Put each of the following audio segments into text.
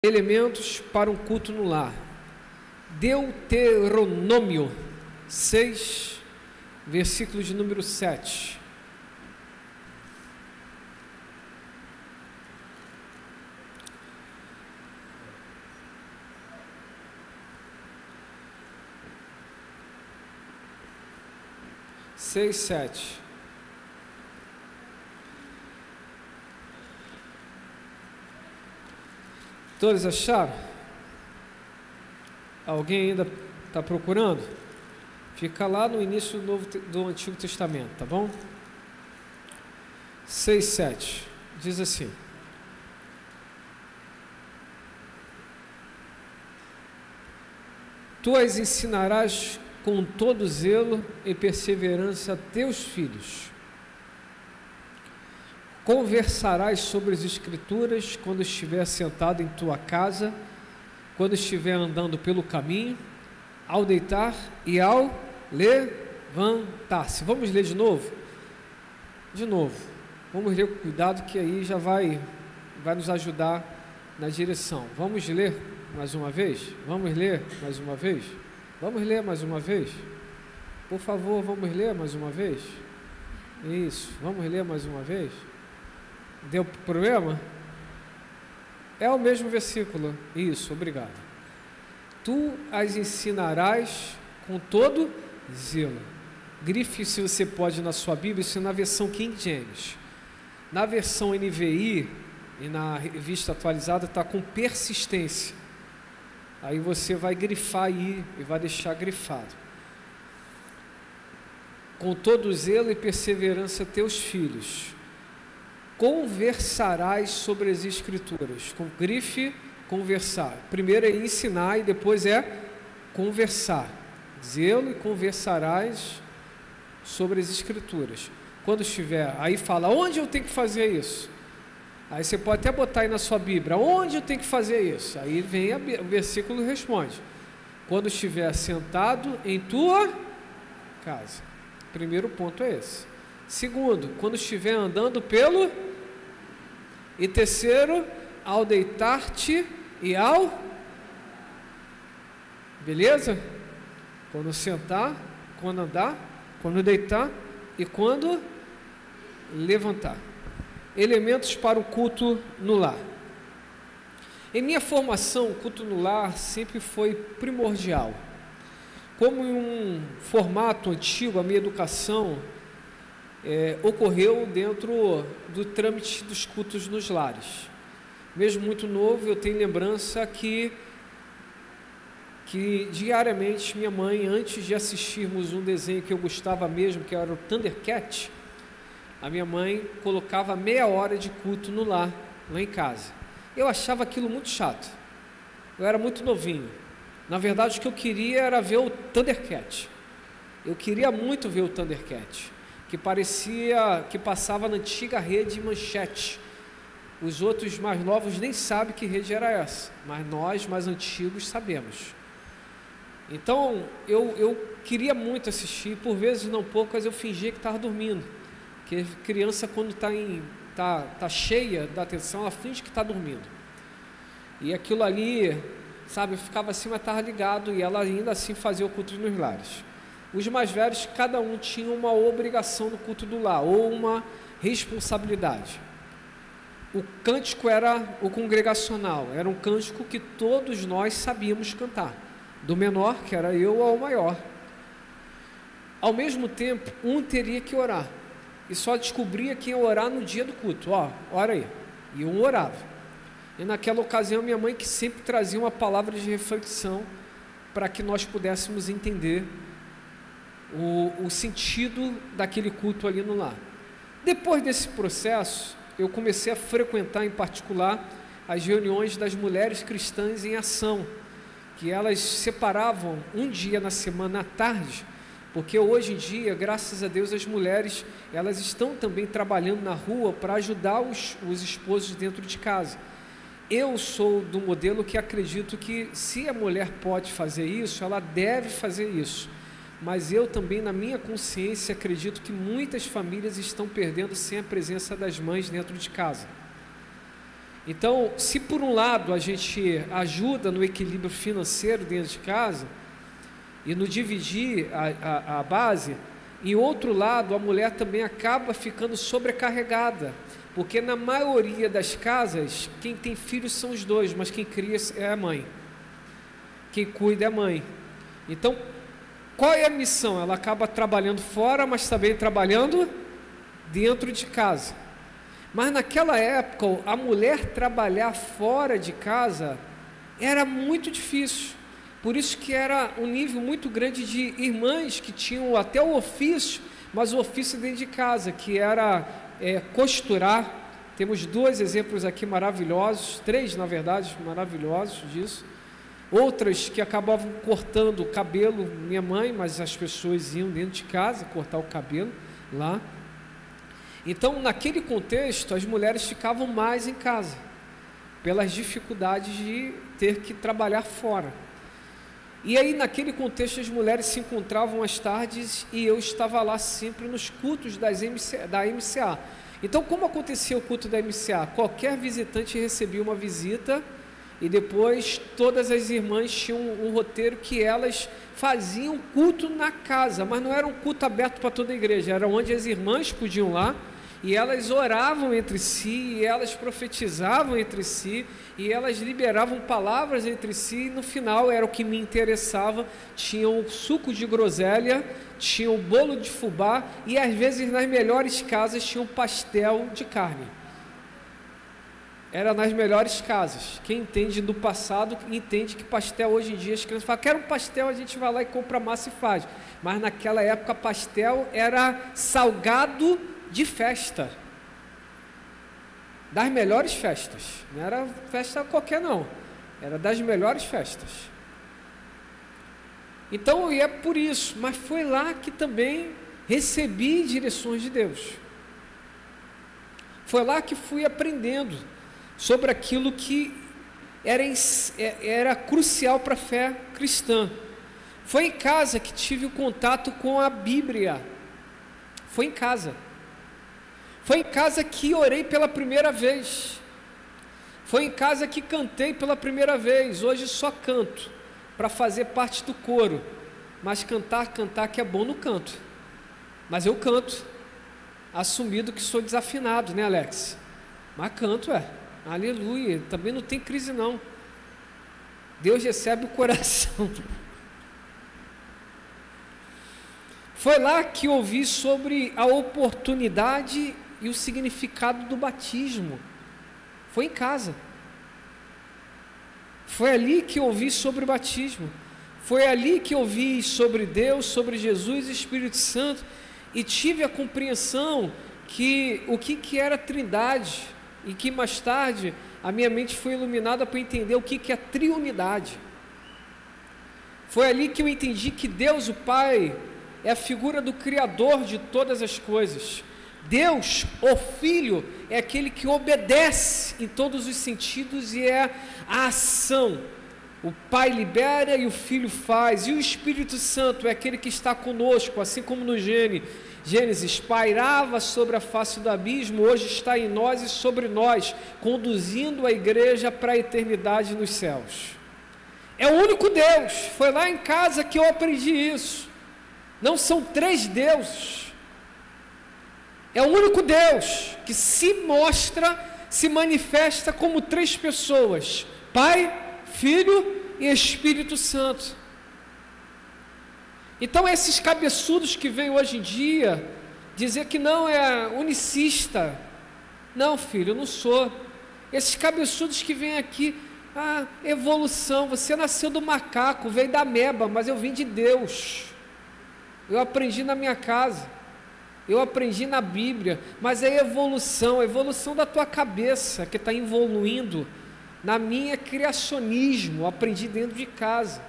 Elementos para um culto no lar. Deuteronômio 6, versículo de número 7. Seis, 7. Todos acharam? Alguém ainda está procurando? Fica lá no início do Antigo Testamento, tá bom? 6, 7. Diz assim: Tu as ensinarás com todo zelo e perseverança a teus filhos. Conversarás sobre as Escrituras quando estiver sentado em tua casa, quando estiver andando pelo caminho, ao deitar e ao levantar-se. Vamos ler de novo? De novo. Vamos ler com cuidado, que aí já vai nos ajudar na direção. Vamos ler mais uma vez? Vamos ler mais uma vez? Vamos ler mais uma vez? Por favor, vamos ler mais uma vez? Isso, vamos ler mais uma vez? Deu problema? É o mesmo versículo. Isso, obrigado. Tu as ensinarás com todo zelo. Grife, se você pode, na sua Bíblia, isso é na versão King James. Na versão NVI e na revista atualizada está com persistência. Aí você vai grifar aí e vai deixar grifado. Com todo zelo e perseverança teus filhos. Conversarás sobre as Escrituras. Com grife, conversar. Primeiro é ensinar e depois é conversar. Zelo e conversarás sobre as Escrituras. Quando estiver, aí fala, onde eu tenho que fazer isso? Aí você pode até botar aí na sua Bíblia, onde eu tenho que fazer isso? Aí vem o versículo e responde. Quando estiver sentado em tua casa. Primeiro ponto é esse. Segundo, quando estiver andando pelo... E terceiro, ao deitar-te e ao... Beleza? Quando sentar, quando andar, quando deitar e quando levantar. Elementos para o culto no lar. Em minha formação, o culto no lar sempre foi primordial. Como em um formato antigo, a minha educação ocorreu dentro do trâmite dos cultos nos lares. Mesmo muito novo, eu tenho lembrança que diariamente minha mãe, antes de assistirmos um desenho que eu gostava mesmo, que era o Thundercat, a minha mãe colocava meia hora de culto no lar, lá em casa. Eu achava aquilo muito chato. Eu era muito novinho. Na verdade, o que eu queria era ver o Thundercat. Eu queria muito ver o Thundercat, que parecia que passava na antiga rede Manchete. Os outros mais novos nem sabem que rede era essa, mas nós, mais antigos, sabemos. Então, eu queria muito assistir, por vezes não poucas eu fingia que estava dormindo, porque criança, quando tá cheia da atenção, ela finge que está dormindo. E aquilo ali, sabe, eu ficava assim, mas estava ligado, e ela ainda assim fazia o culto nos lares. Os mais velhos, cada um tinha uma obrigação no culto do lar, ou uma responsabilidade. O cântico era o congregacional, era um cântico que todos nós sabíamos cantar, do menor, que era eu, ao maior. Ao mesmo tempo, um teria que orar, e só descobria quem ia orar no dia do culto. Ora aí, e um orava. E naquela ocasião, minha mãe que sempre trazia uma palavra de reflexão, para que nós pudéssemos entender o sentido daquele culto ali no lar. Depois desse processo, eu comecei a frequentar em particular as reuniões das mulheres cristãs em ação, que elas separavam um dia na semana à tarde, porque hoje em dia, graças a Deus, as mulheres elas estão também trabalhando na rua para ajudar os esposos dentro de casa. Eu sou do modelo que acredito que se a mulher pode fazer isso, ela deve fazer isso. Mas eu também, na minha consciência, acredito que muitas famílias estão perdendo sem a presença das mães dentro de casa. Então, se por um lado a gente ajuda no equilíbrio financeiro dentro de casa e no dividir a base, em outro lado a mulher também acaba ficando sobrecarregada, porque na maioria das casas quem tem filhos são os dois, mas quem cria é a mãe, quem cuida é a mãe. Então, qual é a missão? Ela acaba trabalhando fora, mas também trabalhando dentro de casa. Mas naquela época, a mulher trabalhar fora de casa era muito difícil. Por isso que era um nível muito grande de irmãs que tinham até o ofício, mas o ofício dentro de casa, que era costurar. Temos 2 exemplos aqui maravilhosos, 3 na verdade, maravilhosos disso. Outras que acabavam cortando o cabelo, minha mãe, mas as pessoas iam dentro de casa cortar o cabelo lá. Então, naquele contexto, as mulheres ficavam mais em casa, pelas dificuldades de ter que trabalhar fora. E aí, naquele contexto, as mulheres se encontravam às tardes e eu estava lá sempre nos cultos da MCA. Então, como acontecia o culto da MCA? Qualquer visitante recebia uma visita e depois todas as irmãs tinham um roteiro que elas faziam culto na casa, mas não era um culto aberto para toda a igreja, era onde as irmãs podiam lá, e elas oravam entre si, e elas profetizavam entre si, e elas liberavam palavras entre si, e no final era o que me interessava, tinham o suco de groselha, tinham o bolo de fubá, e às vezes nas melhores casas tinham pastel de carne. Era nas melhores casas. Quem entende do passado, entende que pastel hoje em dia, as crianças falam, quero um pastel, a gente vai lá e compra massa e faz. Mas naquela época pastel era salgado de festa. Das melhores festas. Não era festa qualquer não. Era das melhores festas. Então, e é por isso, mas foi lá que também recebi direções de Deus. Foi lá que fui aprendendo sobre aquilo que era crucial para a fé cristã. Foi em casa que tive o contato com a Bíblia. Foi em casa. Foi em casa que orei pela primeira vez. Foi em casa que cantei pela primeira vez. Hoje só canto para fazer parte do coro. Mas cantar que é bom no canto. Mas eu canto, assumido que sou desafinado, né, Alex? Mas canto, aleluia, também não tem crise não. Deus recebe o coração. Foi lá que ouvi sobre a oportunidade e o significado do batismo. Foi em casa. Foi ali que ouvi sobre o batismo. Foi ali que ouvi sobre Deus, sobre Jesus e Espírito Santo, e tive a compreensão que o que era Trindade, e que mais tarde a minha mente foi iluminada para entender o que é triunidade. Foi ali que eu entendi que Deus, o Pai, é a figura do Criador de todas as coisas. Deus, o Filho, é aquele que obedece em todos os sentidos e é a ação. O Pai libera e o Filho faz, e o Espírito Santo é aquele que está conosco, assim como no Gênesis, pairava sobre a face do abismo, hoje está em nós e sobre nós, conduzindo a igreja para a eternidade nos céus. É o único Deus. Foi lá em casa que eu aprendi isso. Não são 3 deuses. É o único Deus que se mostra, se manifesta como 3 pessoas: Pai, Filho e Espírito Santo. Então esses cabeçudos que vêm hoje em dia dizer que não é unicista, não, filho, eu não sou. Esses cabeçudos que vêm aqui, evolução, você nasceu do macaco, veio da ameba, mas eu vim de Deus. Eu aprendi na minha casa, eu aprendi na Bíblia, mas é evolução, a evolução da tua cabeça que está evoluindo. Na minha criacionismo, eu aprendi dentro de casa,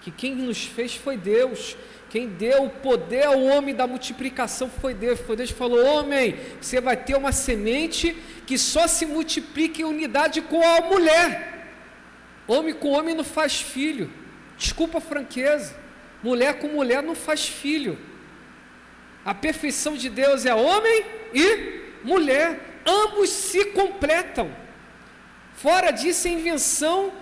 que quem nos fez foi Deus, quem deu o poder ao homem da multiplicação foi Deus que falou: homem, você vai ter uma semente que só se multiplica em unidade com a mulher. Homem com homem não faz filho, desculpa a franqueza, mulher com mulher não faz filho. A perfeição de Deus é homem e mulher, ambos se completam. Fora disso, é invenção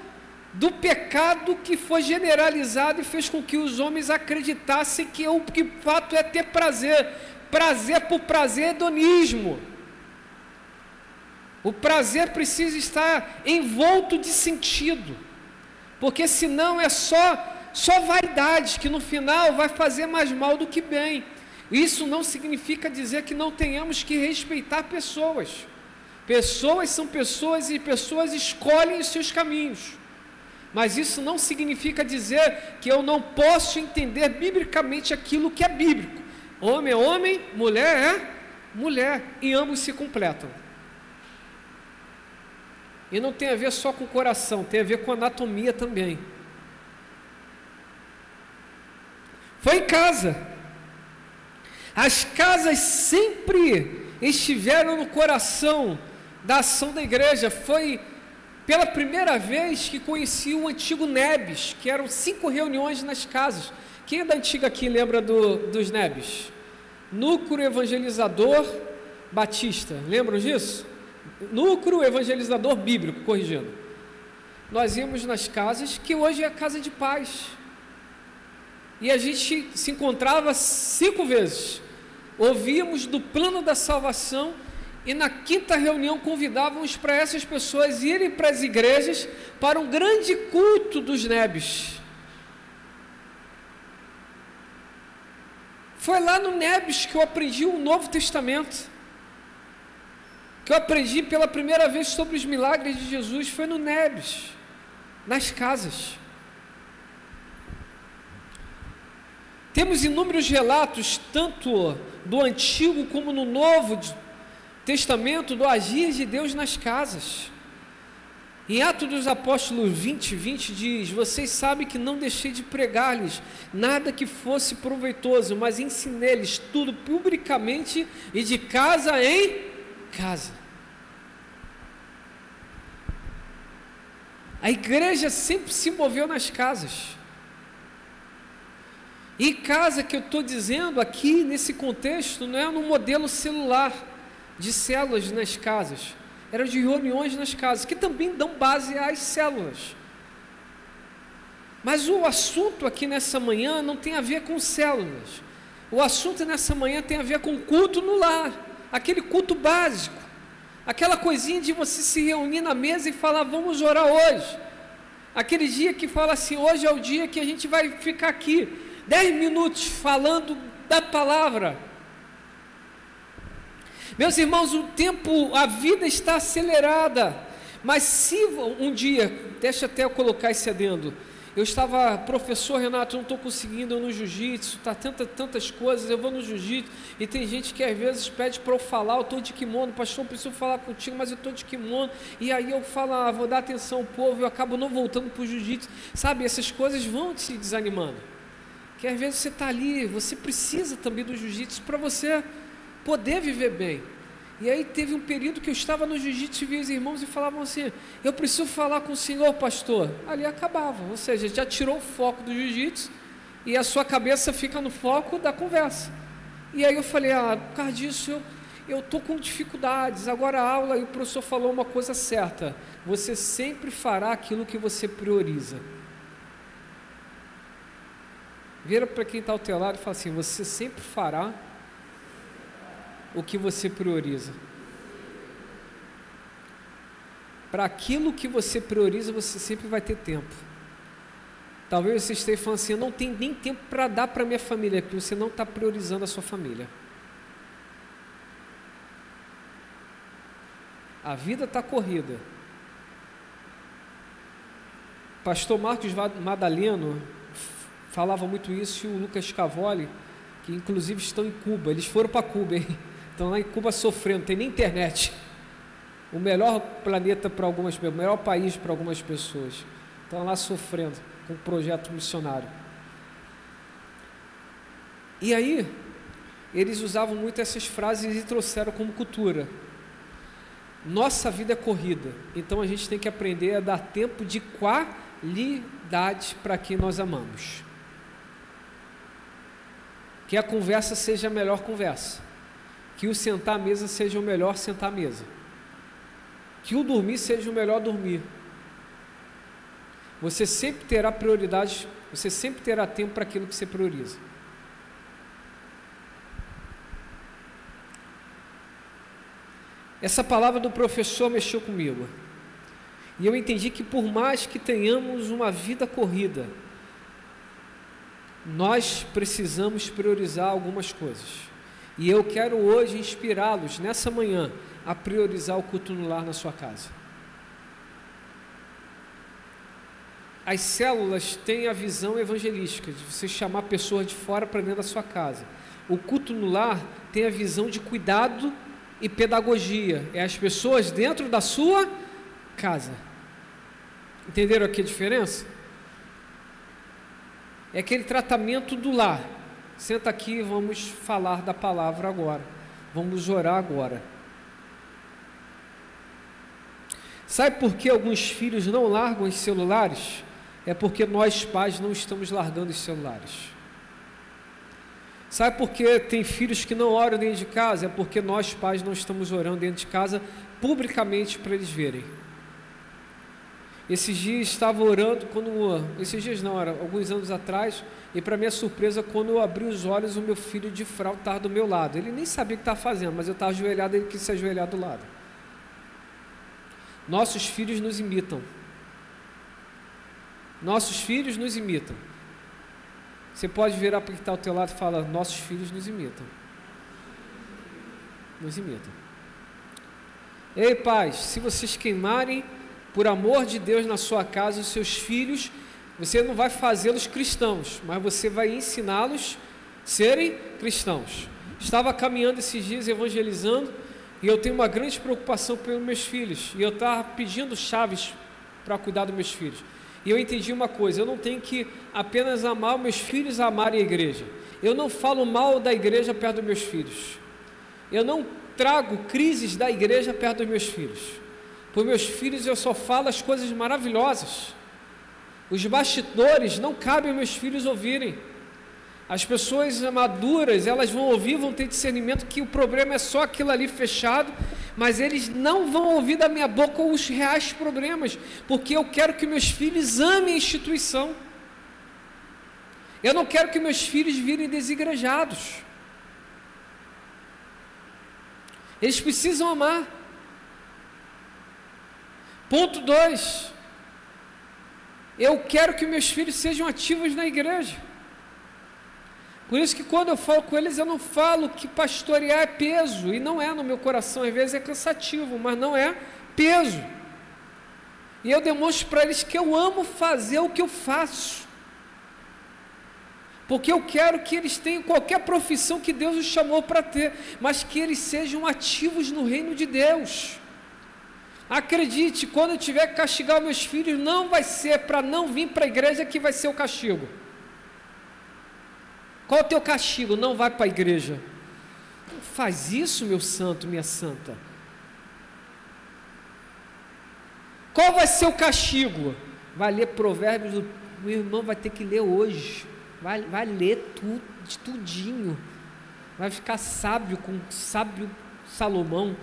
do pecado que foi generalizado e fez com que os homens acreditassem que o que fato é ter prazer. Prazer por prazer, hedonismo. O prazer precisa estar envolto de sentido, porque senão é só vaidade, que no final vai fazer mais mal do que bem. Isso não significa dizer que não tenhamos que respeitar pessoas. Pessoas são pessoas e pessoas escolhem os seus caminhos. Mas isso não significa dizer que eu não posso entender biblicamente aquilo que é bíblico. Homem é homem, mulher é mulher, e ambos se completam. E não tem a ver só com o coração, tem a ver com a anatomia também. Foi em casa. As casas sempre estiveram no coração da ação da igreja. Foi pela primeira vez que conheci o antigo NEBs, que eram 5 reuniões nas casas. Quem é da antiga aqui lembra dos NEBs? Núcleo Evangelizador Batista, lembram disso? Núcleo Evangelizador Bíblico, corrigindo. Nós íamos nas casas, que hoje é a casa de paz, e a gente se encontrava 5 vezes, ouvíamos do plano da salvação, e na 5ª reunião convidávamos para essas pessoas irem para as igrejas, para um grande culto dos NEBs. Foi lá no NEBs que eu aprendi o Novo Testamento, que eu aprendi pela primeira vez sobre os milagres de Jesus. Foi no NEBs, nas casas. Temos inúmeros relatos, tanto do Antigo como no Novo Testamento, do agir de Deus nas casas. Em Atos dos Apóstolos 20 diz: vocês sabem que não deixei de pregar-lhes nada que fosse proveitoso, mas ensinei-lhes tudo publicamente e de casa em casa. A igreja sempre se moveu nas casas. E casa que eu estou dizendo aqui nesse contexto não é no modelo celular de células nas casas, eram de reuniões nas casas, que também dão base às células. Mas o assunto aqui nessa manhã não tem a ver com células. O assunto nessa manhã tem a ver com culto no lar, aquele culto básico, aquela coisinha de você se reunir na mesa e falar: vamos orar hoje. Aquele dia que fala assim: hoje é o dia que a gente vai ficar aqui 10 minutos falando da palavra. Meus irmãos, o tempo, a vida está acelerada, mas se um dia, deixa até eu colocar esse adendo, eu estava: professor Renato, eu não estou conseguindo, eu no jiu-jitsu, está tantas coisas, eu vou no jiu-jitsu, e tem gente que às vezes pede para eu falar, eu estou de kimono, pastor, eu preciso falar contigo, mas eu estou de kimono, e aí eu falo: vou dar atenção ao povo, eu acabo não voltando para o jiu-jitsu, sabe, essas coisas vão te desanimando, que às vezes você está ali, você precisa também do jiu-jitsu para você poder viver bem. E aí teve um período que eu estava no jiu-jitsu e via os irmãos e falavam assim: eu preciso falar com o senhor, pastor. Ali acabava, ou seja, já tirou o foco do jiu-jitsu e a sua cabeça fica no foco da conversa. E aí eu falei: por causa disso eu estou com dificuldades. Agora a aula, e o professor falou uma coisa certa: você sempre fará aquilo que você prioriza. Vira para quem está ao teu lado e fala assim: você sempre fará o que você prioriza. Para aquilo que você prioriza, você sempre vai ter tempo. Talvez você esteja falando assim: eu não tenho nem tempo para dar para minha família, porque você não está priorizando a sua família. A vida está corrida. Pastor Marcos Madaleno falava muito isso, e o Lucas Cavoli, que inclusive estão em Cuba, eles foram para Cuba, hein? Estão lá em Cuba sofrendo, não tem nem internet. O melhor planeta para algumas pessoas, o melhor país para algumas pessoas. Estão lá sofrendo com o projeto missionário. E aí, eles usavam muito essas frases e trouxeram como cultura. Nossa vida é corrida, então a gente tem que aprender a dar tempo de qualidade para quem nós amamos. Que a conversa seja a melhor conversa, que o sentar à mesa seja o melhor sentar à mesa. que o dormir seja o melhor dormir. Você sempre terá prioridades, você sempre terá tempo para aquilo que você prioriza. Essa palavra do professor mexeu comigo. E eu entendi que por mais que tenhamos uma vida corrida, nós precisamos priorizar algumas coisas. E eu quero hoje inspirá-los, nessa manhã, a priorizar o culto no lar na sua casa. As células têm a visão evangelística, de você chamar pessoas de fora para dentro da sua casa. O culto no lar tem a visão de cuidado e pedagogia, é as pessoas dentro da sua casa. Entenderam aqui a diferença? É aquele tratamento do lar. Senta aqui e vamos falar da palavra agora. Vamos orar agora. Sabe por que alguns filhos não largam os celulares? É porque nós pais não estamos largando os celulares. Sabe por que tem filhos que não oram dentro de casa? É porque nós pais não estamos orando dentro de casa publicamente para eles verem. Esses dias estava orando, esses dias não, era alguns anos atrás, e para minha surpresa, quando eu abri os olhos, o meu filho de fralda estava do meu lado. Ele nem sabia o que estava fazendo, mas eu estava ajoelhado, ele quis se ajoelhar do lado. Nossos filhos nos imitam. Nossos filhos nos imitam. Você pode virar para quem está ao teu lado e falar, nossos filhos nos imitam. Nos imitam. Ei, pais, se vocês queimarem por amor de Deus na sua casa os seus filhos, você não vai fazê-los cristãos, mas você vai ensiná-los a serem cristãos. Estava caminhando esses dias evangelizando e eu tenho uma grande preocupação pelos meus filhos, e eu estava pedindo chaves para cuidar dos meus filhos. E eu entendi uma coisa, eu não tenho que apenas amar os meus filhos, amarem a igreja. Eu não falo mal da igreja perto dos meus filhos. Eu não trago crises da igreja perto dos meus filhos. Por meus filhos eu só falo as coisas maravilhosas. Os bastidores não cabem aos meus filhos ouvirem. As pessoas maduras, elas vão ouvir, vão ter discernimento que o problema é só aquilo ali fechado, mas eles não vão ouvir da minha boca os reais problemas, porque eu quero que meus filhos amem a instituição. Eu não quero que meus filhos virem desigrejados. Eles precisam amar. Ponto 2. Eu quero que meus filhos sejam ativos na igreja. Por isso que quando eu falo com eles, eu não falo que pastorear é peso, e não é no meu coração, às vezes é cansativo, mas não é peso. E eu demonstro para eles que eu amo fazer o que eu faço, porque eu quero que eles tenham qualquer profissão que Deus os chamou para ter, mas que eles sejam ativos no reino de Deus. Acredite, quando eu tiver que castigar meus filhos, não vai ser para não vir para a igreja que vai ser o castigo. Qual é o teu castigo? Não vai para a igreja. Não faz isso, meu santo, minha santa. Qual vai ser o castigo? Vai ler Provérbios, o irmão vai ter que ler hoje. Vai ler tudo, de tudinho. Vai ficar sábio com sábio Salomão.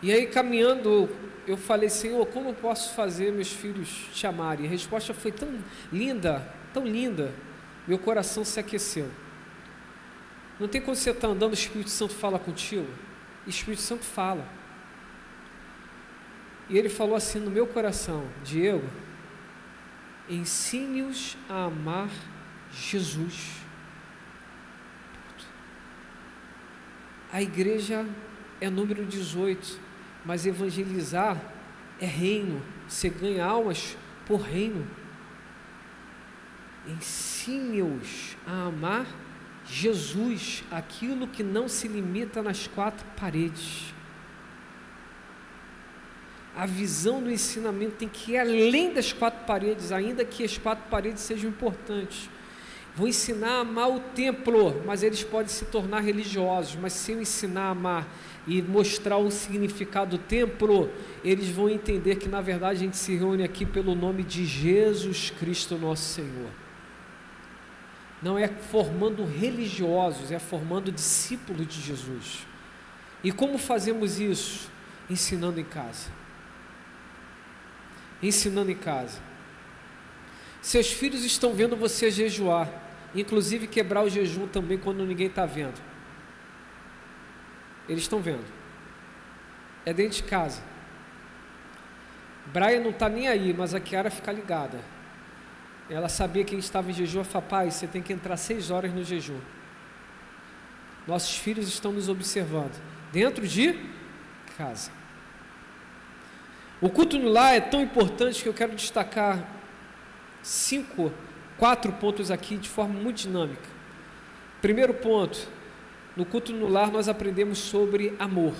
E aí, caminhando, eu falei, Senhor, como eu posso fazer meus filhos te amarem? A resposta foi tão linda, meu coração se aqueceu. Não tem quando você está andando, o Espírito Santo fala contigo? O Espírito Santo fala. E ele falou assim no meu coração, Diego, ensine-os a amar Jesus. A igreja é número 18. Mas evangelizar é reino, você ganha almas por reino. Ensine-os a amar Jesus, aquilo que não se limita nas quatro paredes. A visão do ensinamento tem que ir além das quatro paredes, ainda que as quatro paredes sejam importantes. Vou ensinar a amar o templo, mas eles podem se tornar religiosos, mas se eu ensinar a amar e mostrar o significado do templo, eles vão entender que na verdade a gente se reúne aqui pelo nome de Jesus Cristo nosso Senhor. Não é formando religiosos, é formando discípulos de Jesus. E como fazemos isso? Ensinando em casa. Ensinando em casa. Seus filhos estão vendo você jejuar, inclusive quebrar o jejum também quando ninguém está vendo. Eles estão vendo. É dentro de casa. Brian não está nem aí, mas a Kiara fica ligada. Ela sabia que a gente estava em jejum. Ela falou: pai, você tem que entrar 6 horas no jejum. Nossos filhos estão nos observando dentro de casa. O culto no lar é tão importante que eu quero destacar 4 pontos aqui de forma muito dinâmica. Primeiro ponto: no culto no lar nós aprendemos sobre amor.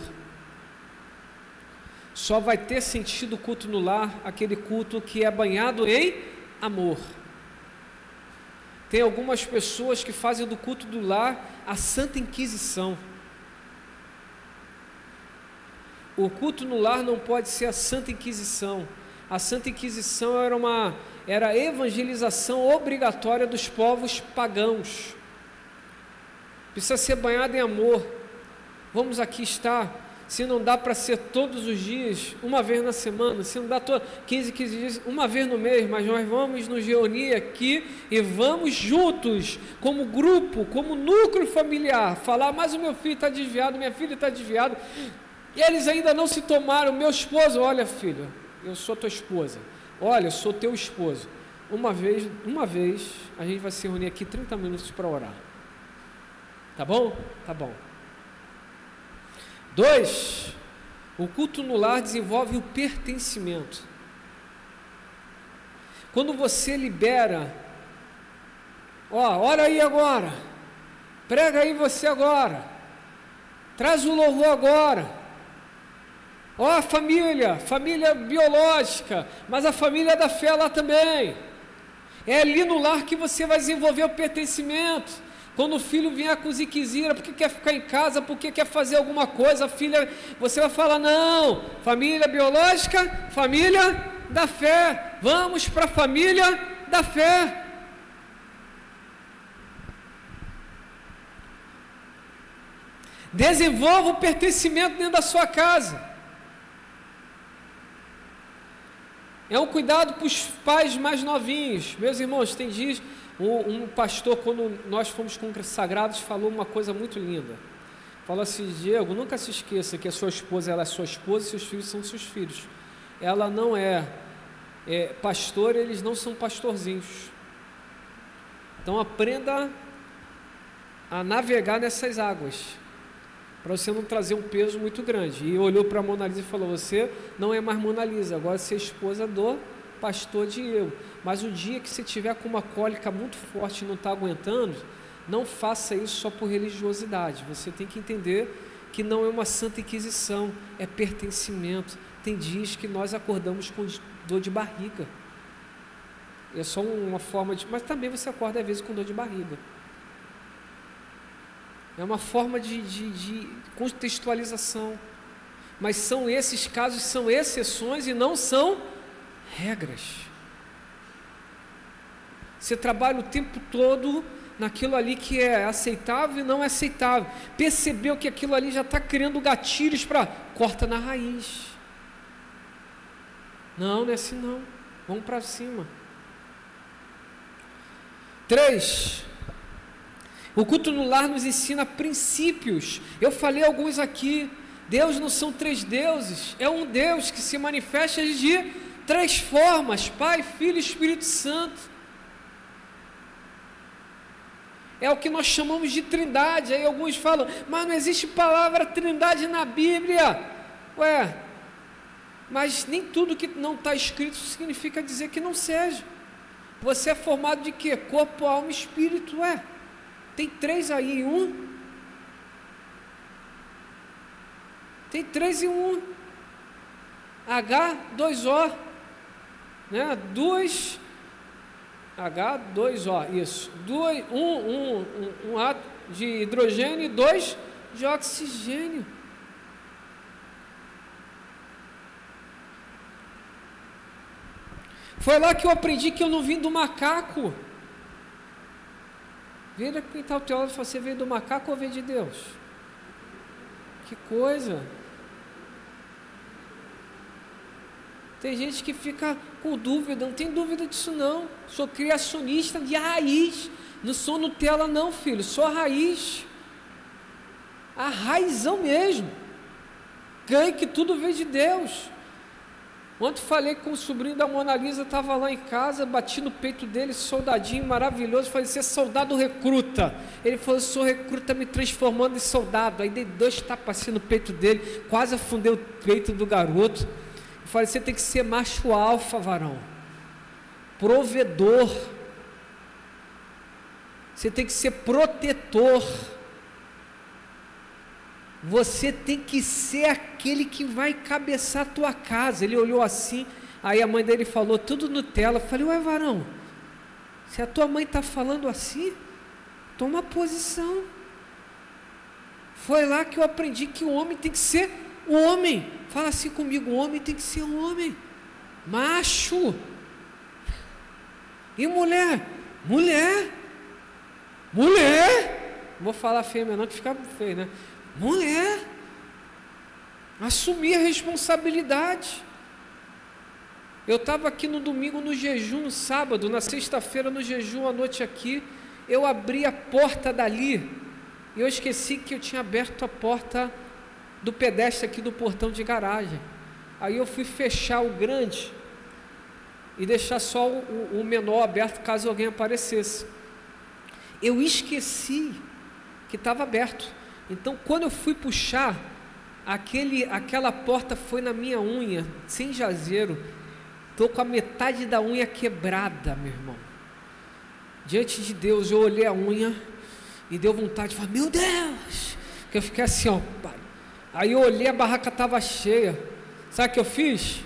Só vai ter sentido o culto no lar aquele culto que é banhado em amor. Tem algumas pessoas que fazem do culto do lar a Santa Inquisição. O culto no lar não pode ser a Santa Inquisição. A Santa Inquisição era a evangelização obrigatória dos povos pagãos. Precisa ser banhado em amor. Vamos aqui estar. Se não dá para ser todos os dias, uma vez na semana, se não dá 15 dias, uma vez no mês, mas nós vamos nos reunir aqui e vamos juntos, como grupo, como núcleo familiar, falar: mas o meu filho está desviado, minha filha está desviada, e eles ainda não se tomaram. Meu esposo: olha, filho, eu sou tua esposa, olha, eu sou teu esposo. Uma vez a gente vai se reunir aqui 30 minutos para orar. Tá bom? Tá bom. 2, o culto no lar desenvolve o pertencimento. Quando você libera, ora aí agora, prega aí você agora, traz o louvor agora, família biológica, mas a família da fé lá também. É ali no lar que você vai desenvolver o pertencimento. Quando o filho vier com ziquezira, porque quer ficar em casa, porque quer fazer alguma coisa, você vai falar: não, família biológica, família da fé, vamos para a família da fé. Desenvolva o pertencimento dentro da sua casa. É um cuidado para os pais mais novinhos. Meus irmãos, tem dias... Um pastor, quando nós fomos consagrados, falou uma coisa muito linda. Falou assim: Diego, nunca se esqueça que a sua esposa, ela é sua esposa e seus filhos são seus filhos. Ela não é pastor, eles não são pastorzinhos. Então aprenda a navegar nessas águas, para você não trazer um peso muito grande. E olhou para a Mona Lisa e falou: você não é mais Mona Lisa, agora você é esposa do pastor Diego. Mas o dia que você tiver com uma cólica muito forte e não está aguentando, não faça isso só por religiosidade. Você tem que entender que não é uma santa inquisição, é pertencimento. Tem dias que nós acordamos com dor de barriga. É só uma forma de... Mas também você acorda às vezes com dor de barriga. É uma forma de contextualização. Mas são esses casos, são exceções e não são regras. Você trabalha o tempo todo naquilo ali que é aceitável e não é aceitável. Percebeu que aquilo ali já está criando gatilhos para... Corta na raiz. Não é assim não. Vamos para cima. 3. O culto no lar nos ensina princípios. Eu falei alguns aqui. Deus não são 3 deuses. É um Deus que se manifesta de 3 formas: Pai, Filho e Espírito Santo. É o que nós chamamos de trindade. Aí alguns falam: mas não existe palavra trindade na Bíblia. Mas nem tudo que não está escrito significa dizer que não seja. Você é formado de quê? Corpo, alma e espírito. Tem 3 aí em 1. Tem 3 em 1. H2O. Né? 2 H2O, isso. Um átomo de hidrogênio e 2 de oxigênio. Foi lá que eu aprendi que eu não vim do macaco. Vira quem está o teólogo e fala: você veio do macaco ou veio de Deus? Que coisa. Tem gente que fica com dúvida, não tem dúvida disso não. Sou criacionista de raiz. Não sou Nutella não, filho, sou a raiz. A raizão mesmo. Creio que tudo veio de Deus. Ontem falei com o sobrinho da Mona Lisa, estava lá em casa, bati no peito dele, soldadinho maravilhoso, falei, você é soldado recruta. Ele falou, sou recruta me transformando em soldado. Aí dei 2 tapas assim no peito dele, quase afundei o peito do garoto. Eu falei, você tem que ser macho alfa, varão, provedor, você tem que ser protetor, você tem que ser aquele que vai cabeçar a tua casa. Ele olhou assim, aí a mãe dele falou, tudo Nutella. Eu falei, ué, varão, se a tua mãe está falando assim, toma posição. Foi lá que eu aprendi que o homem tem que ser o homem. Fala assim comigo, o homem tem que ser um homem, macho. E mulher? Mulher. Não vou falar fêmea não, que fica feio, né? Mulher, assumir a responsabilidade. Eu estava aqui no domingo no jejum, no sábado, na sexta-feira no jejum, à noite aqui, eu abri a porta dali, e eu esqueci que eu tinha aberto a porta do pedestre aqui do portão de garagem. Aí eu fui fechar o grande e deixar só o menor aberto caso alguém aparecesse. Eu esqueci que estava aberto. Então, quando eu fui puxar, aquela porta foi na minha unha, sem jazeiro. Estou com a metade da unha quebrada, meu irmão. Diante de Deus, eu olhei a unha e deu vontade de falar, meu Deus! Que eu fiquei assim, ó, pai. Aí eu olhei, a barraca estava cheia. Sabe o que eu fiz?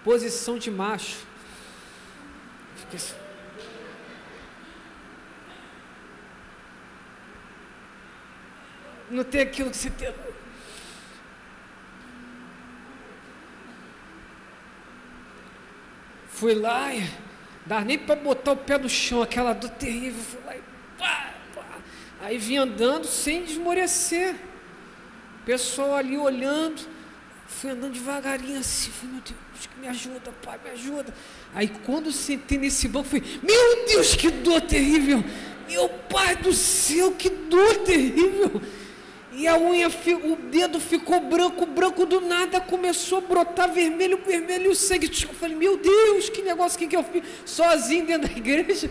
Posição de macho. Fiquei assim. Não tem aquilo que você tem. Fui lá e dá nem para botar o pé no chão, aquela dor terrível. Fui lá e pá, pá. Aí vim andando sem desmorecer. Pessoal ali olhando. Fui andando devagarinho assim. Falei, meu Deus, me ajuda, pai, me ajuda. Aí quando sentei nesse banco, falei, meu Deus, que dor terrível. Meu pai do céu, que dor terrível. E a unha, o dedo ficou branco do nada, começou a brotar vermelho, e o sangue. Eu falei, meu Deus, que negócio que eu fiz, sozinho dentro da igreja.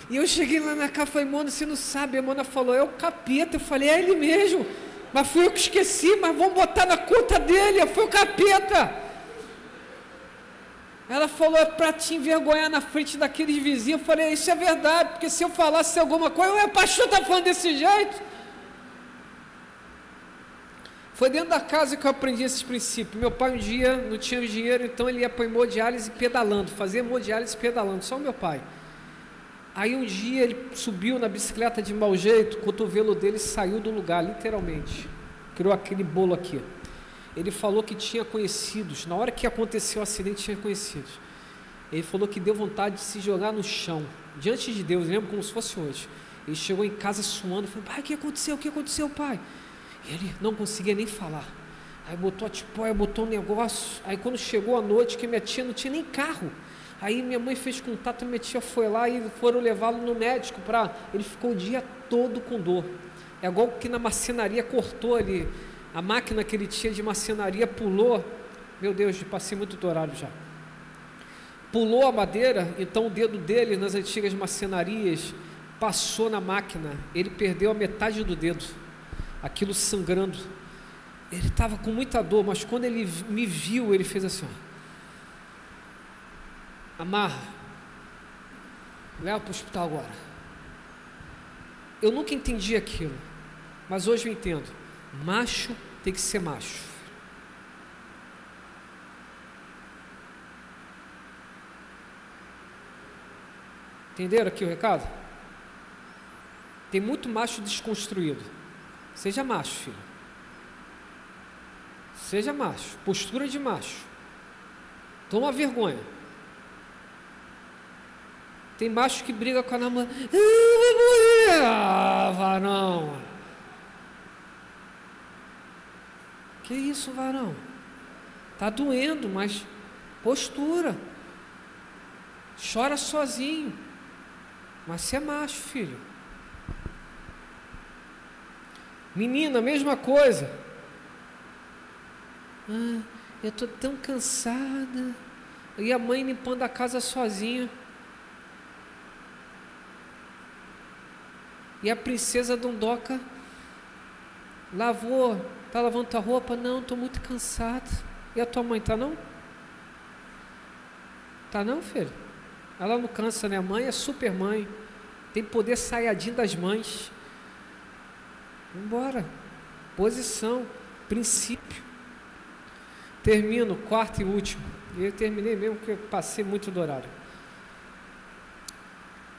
E eu cheguei lá na casa, falei, Mona, você não sabe, a Mona falou, é o capeta. Eu falei, é ele mesmo, mas fui eu que esqueci, mas vamos botar na conta dele, foi o capeta. Ela falou, é para te envergonhar na frente daqueles vizinhos. Eu falei, isso é verdade, porque se eu falasse alguma coisa, o pastor está falando desse jeito. Foi dentro da casa que eu aprendi esses princípios. Meu pai um dia não tinha dinheiro, então ele ia para hemodiálise pedalando, fazia hemodiálise pedalando, só o meu pai. Aí um dia ele subiu na bicicleta de mau jeito, o cotovelo dele saiu do lugar, literalmente. Criou aquele bolo aqui. Ele falou que tinha conhecidos, na hora que aconteceu o acidente tinha conhecidos. Ele falou que deu vontade de se jogar no chão, diante de Deus, lembro como se fosse hoje. Ele chegou em casa suando, falou, pai, o que aconteceu, pai? Ele não conseguia nem falar. Aí botou a tipóia, botou um negócio. Aí quando chegou a noite, que minha tia não tinha nem carro. Aí minha mãe fez contato, minha tia foi lá e foram levá-lo no médico. Ele ficou o dia todo com dor. É igual que na marcenaria cortou ali. A máquina que ele tinha de marcenaria pulou. Meu Deus, passei muito do horário já. Pulou a madeira, então o dedo dele nas antigas marcenarias passou na máquina. Ele perdeu a metade do dedo. Aquilo sangrando. Ele estava com muita dor, mas quando ele me viu, ele fez assim, ó. Amarra, leva para o hospital agora. Eu nunca entendi aquilo, mas hoje eu entendo. Macho tem que ser macho. Entenderam aqui o recado? Tem muito macho desconstruído. Seja macho, filho. Seja macho. Postura de macho. Toma vergonha. Tem macho que briga com a namorada. Vai morrer. Ah, varão. Que isso, varão? Tá doendo, mas postura. Chora sozinho. Mas você é macho, filho. Menina, mesma coisa. Ah, eu tô tão cansada. E a mãe limpando a casa sozinha. E a princesa Dondoca lavou, tá lavando tua roupa? Não, tô muito cansada. E a tua mãe tá não? Tá não, filho? Ela não cansa, né? A mãe é super mãe. Tem poder saiyajin das mães. Vambora. Posição, princípio. Termino, quarto e último. E eu terminei mesmo porque eu passei muito do horário.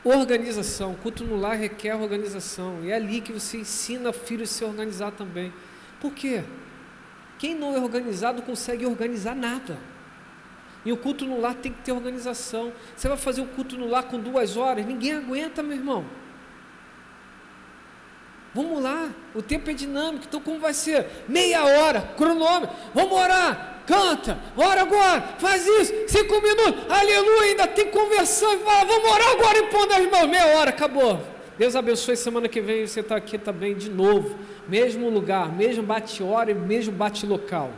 Organização. Culto no lar requer organização. E é ali que você ensina o filho a se organizar também. Por quê? Quem não é organizado consegue organizar nada. E o culto no lar tem que ter organização. Você vai fazer um culto no lar com 2 horas? Ninguém aguenta, meu irmão. Vamos lá, o tempo é dinâmico, então como vai ser? Meia hora, cronômetro, vamos orar, canta, ora agora, faz isso, 5 minutos, aleluia, ainda tem conversão, fala, vamos orar agora e pondo as mãos, meia hora, acabou. Deus abençoe, semana que vem você está aqui também de novo, mesmo lugar, mesmo bate-hora e mesmo bate-local.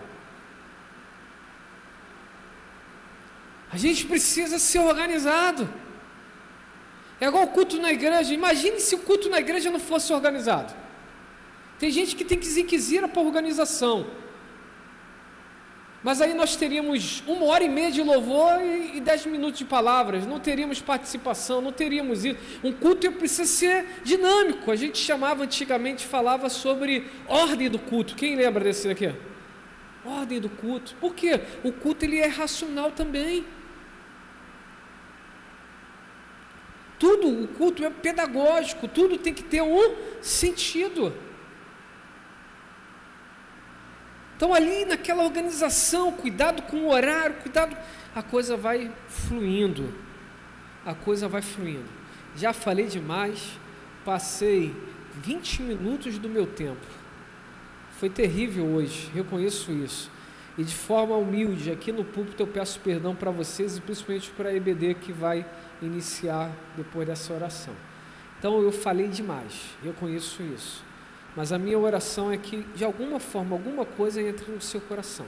A gente precisa ser organizado. É igual o culto na igreja. Imagine se o culto na igreja não fosse organizado. Tem gente que tem ziquezira para organização. Mas aí nós teríamos 1h30 de louvor e 10 minutos de palavras. Não teríamos participação, não teríamos isso. Um culto precisa ser dinâmico. A gente chamava antigamente, falava sobre ordem do culto. Quem lembra desse aqui? Ordem do culto. Por quê? O culto ele é racional também. Tudo, o culto é pedagógico, tudo tem que ter um sentido. Então ali naquela organização, cuidado com o horário, cuidado, a coisa vai fluindo. A coisa vai fluindo. Já falei demais, passei 20 minutos do meu tempo. Foi terrível hoje, reconheço isso. E de forma humilde, aqui no púlpito eu peço perdão para vocês e principalmente para a EBD que vai iniciar depois dessa oração. Então eu falei demais, eu conheço isso. Mas a minha oração é que de alguma forma, alguma coisa entre no seu coração.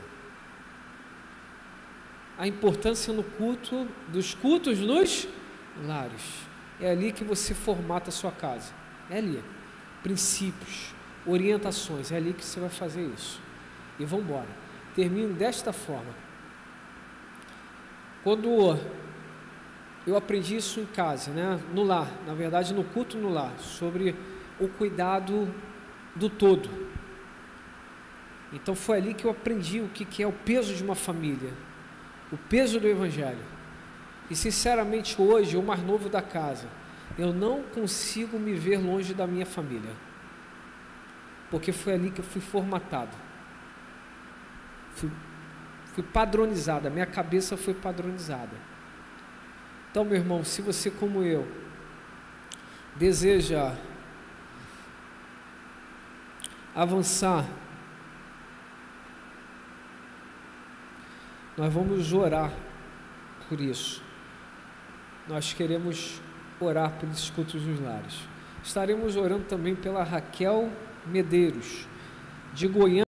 A importância no culto, dos cultos nos lares. É ali que você formata a sua casa. É ali. Princípios, orientações, é ali que você vai fazer isso. E vamos embora. Termino desta forma. Quando eu aprendi isso em casa, né? No lar, na verdade no culto no lar, sobre o cuidado do todo. Então foi ali que eu aprendi o que é o peso de uma família, o peso do Evangelho. E sinceramente hoje, o mais novo da casa, eu não consigo me ver longe da minha família, porque foi ali que eu fui formatado. Fui padronizada, minha cabeça foi padronizada. Então, meu irmão, se você como eu deseja avançar, nós vamos orar por isso. Nós queremos orar pelos cultos nos lares. Estaremos orando também pela Raquel Medeiros, de Goiânia.